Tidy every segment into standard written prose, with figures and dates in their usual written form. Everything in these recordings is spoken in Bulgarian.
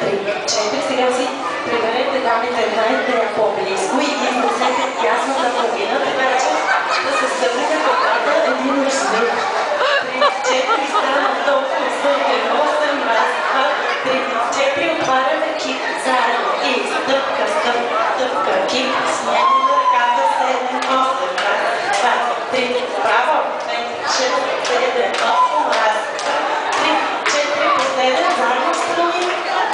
4. Сега си приберете дамите една идея по-близко и изнесете тясната половина, така че да се стъпите пътата един ръжник. 3, 4, стана толкова стъпен, 8, раз, 2, 3, 4, отваряме кип заедно и стъпка, стъпка, стъпка, кип, сменим ръката, 7, 8, раз, 2, 3, право, 5, 6, 7, 8, раз, 3, 4, последен, заедно страни,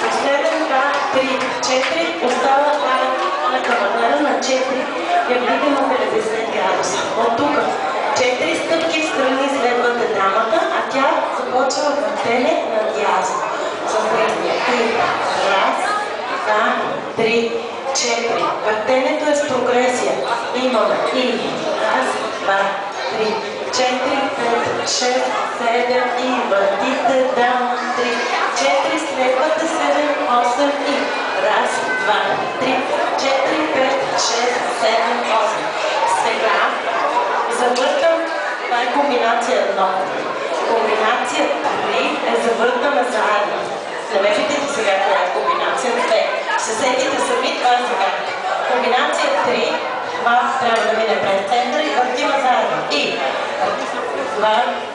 последен, 2, 3, 4, остава на кавалера на 4, я вдигаме на 90 градуса. От тук 4 стъпки в страни следвате дамата, а тя започва въртене надясно. С редния. Раз, 2, 3, 4. Въртенето е с прогресия. Имаме и раз, 2, 3, 4, 5, 6, 7 и въртите даун 3, 4, следвате 7, 8 и раз, 2, 3, 4, 5, 6, 7, 8. Сега завъртам, това е комбинация 1. Комбинация 3 е завъртаме заедно. Не ме питайте сега коя е комбинация 2. Ще сетите сами, това е сега. Комбинация 3, това трябва да мине през центъра и въртим заедно. И 2,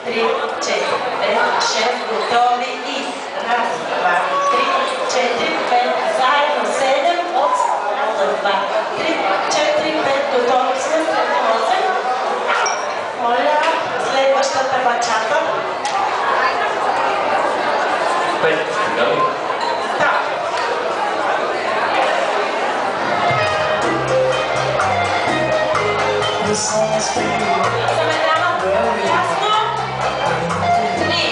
3, 4, 5, 6, готови и раз, 2, 3, 4, 5, заедно 7, от 2, 3, 4, 5, готови сме, 7, 8. Моля, следващата бачата. 5, да ли? Да. Ясно? 3,